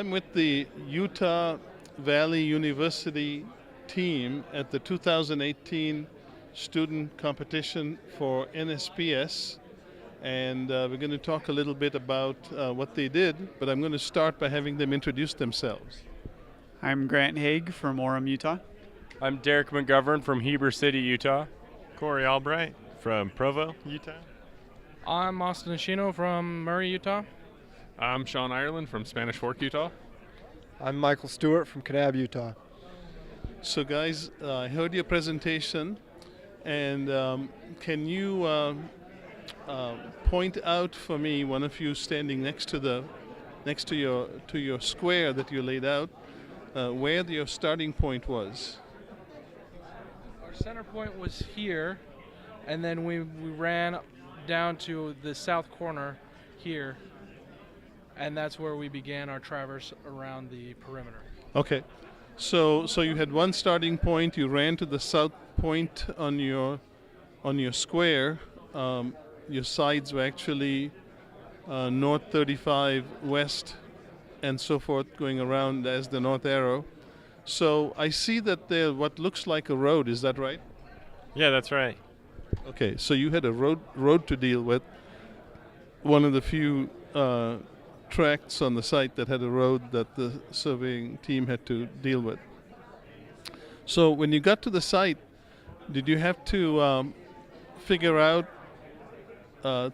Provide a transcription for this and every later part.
I'm with the Utah Valley University team at the 2018 student competition for NSPS, and we're going to talk a little bit about what they did, but I'm going to start by having them introduce themselves. I'm Grant Haig from Orem, Utah. I'm Derek McGovern from Heber City, Utah. Corey Albright from Provo, Utah. I'm Austin Ashino from Murray, Utah. I'm Sean Ireland from Spanish Fork, Utah. I'm Michael Stewart from Kanab, Utah. So guys, I heard your presentation, and can you point out for me, one of you standing next to your square that you laid out, where your starting point was? Our center point was here, and then we ran down to the south corner here, and that's where we began our traverse around the perimeter. Okay, so you had one starting point. You ran to the south point on your square. Your sides were actually north 35, west, and so forth, going around as the north arrow. So I see that there what looks like a road. Is that right? Yeah, that's right. Okay, so you had a road to deal with. One of the few tracts on the site that had a road that the surveying team had to deal with. So when you got to the site, did you have to figure out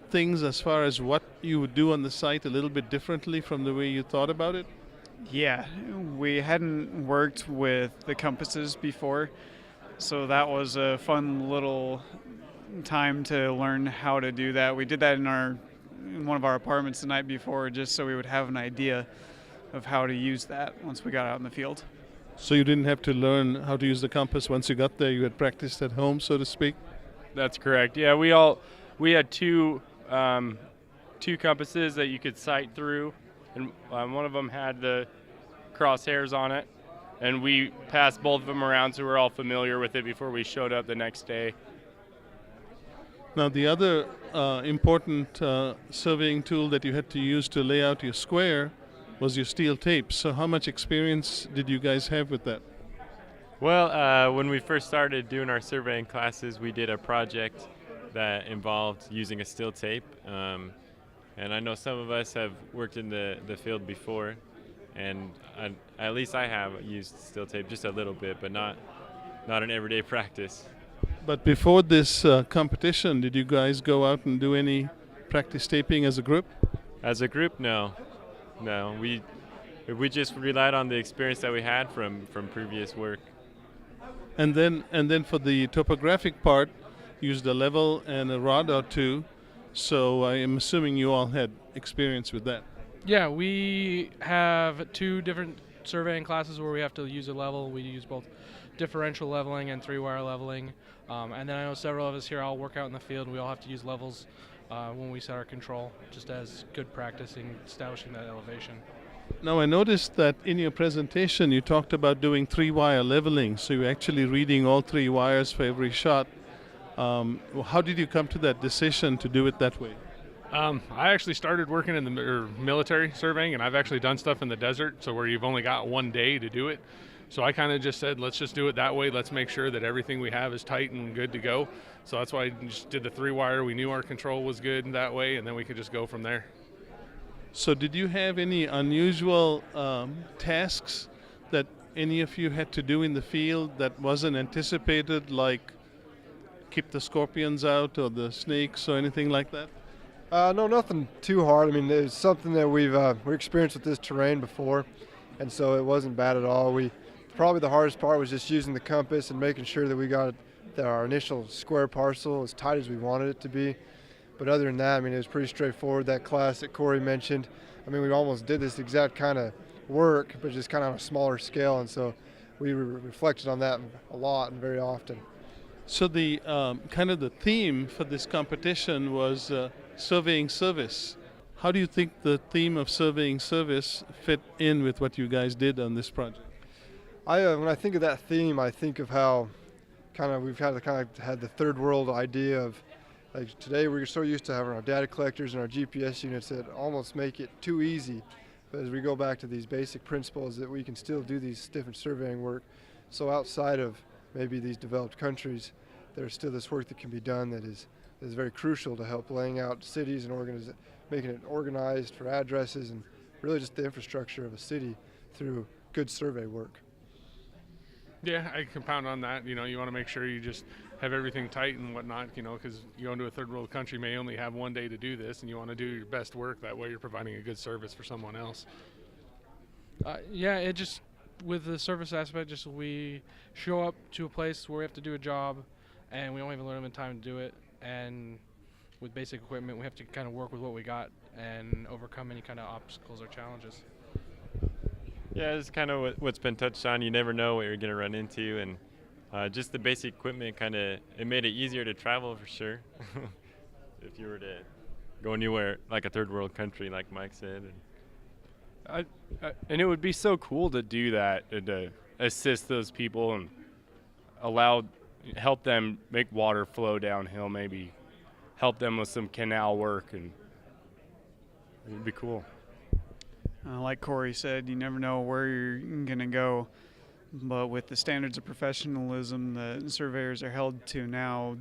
things as far as what you would do on the site a little bit differently from the way you thought about it? Yeah, we hadn't worked with the compasses before, so that was a fun little time to learn how to do that. We did that in one of our apartments the night before, just so we would have an idea of how to use that once we got out in the field. So you didn't have to learn how to use the compass once you got there. You had practiced at home, so to speak. That's correct. Yeah, we had two compasses that you could sight through, and one of them had the crosshairs on it, and we passed both of them around, so we're all familiar with it before we showed up the next day. Now, the other important surveying tool that you had to use to lay out your square was your steel tape. So how much experience did you guys have with that? Well, when we first started doing our surveying classes, we did a project that involved using a steel tape. And I know some of us have worked in the field before, and at least I have used steel tape just a little bit, but not in everyday practice. But before this competition, did you guys go out and do any practice taping as a group? As a group, no. We just relied on the experience that we had from previous work. And then for the topographic part, used a level and a rod or two. So I am assuming you all had experience with that. Yeah, we have two different surveying classes where we have to use a level. We use both differential leveling and three-wire leveling. And then I know several of us here all work out in the field. We all have to use levels when we set our control, just as good practice in establishing that elevation. Now I noticed that in your presentation you talked about doing three-wire leveling, so you're actually reading all three wires for every shot. How did you come to that decision to do it that way? I actually started working in the military surveying, and I've actually done stuff in the desert, so where you've only got one day to do it. So I kind of just said, let's just do it that way. Let's make sure that everything we have is tight and good to go. So that's why I just did the three-wire. We knew our control was good that way, and then we could just go from there. So did you have any unusual tasks that any of you had to do in the field that wasn't anticipated, like keep the scorpions out or the snakes or anything like that? No, nothing too hard. I mean, it's something that we've experienced with this terrain before, and so it wasn't bad at all. Probably the hardest part was just using the compass and making sure that we got our initial square parcel as tight as we wanted it to be. But other than that, I mean, it was pretty straightforward. That class that Corey mentioned, I mean, we almost did this exact kind of work, but just kind of on a smaller scale, and so we reflected on that a lot and very often. So the kind of the theme for this competition was surveying service. How do you think the theme of surveying service fit in with what you guys did on this project? When I think of that theme, I think of how we've had the third world idea of, like, today we're so used to having our data collectors and our GPS units that almost make it too easy But as we go back to these basic principles, that we can still do these different surveying work. So outside of maybe these developed countries, there's still this work that can be done that is very crucial to help laying out cities and making it organized for addresses and really just the infrastructure of a city through good survey work. Yeah, I compound on that. You know, you want to make sure you just have everything tight and whatnot, you know, because you go into a third world country, may only have one day to do this, and you want to do your best work. That way you're providing a good service for someone else. Yeah, it just, with the service aspect, just we show up to a place where we have to do a job, and we only have a limited time to do it. And with basic equipment, we have to kind of work with what we got and overcome any kind of obstacles or challenges. Yeah, it's kind of what's been touched on. You never know what you're going to run into, and just the basic equipment it made it easier to travel for sure. If you were to go anywhere like a third world country, like Mike said. And it would be so cool to do that and to assist those people and help them make water flow downhill, maybe help them with some canal work, and it would be cool. Like Corey said, you never know where you're going to go, but with the standards of professionalism that surveyors are held to now,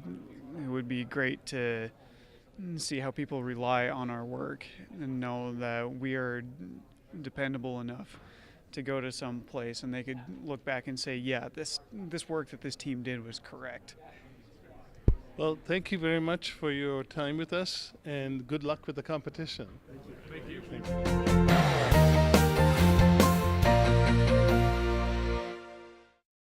it would be great to see how people rely on our work and know that we are dependable enough to go to some place and they could look back and say, yeah, this work that this team did was correct. Well, thank you very much for your time with us, and good luck with the competition. Thank you. Thank you.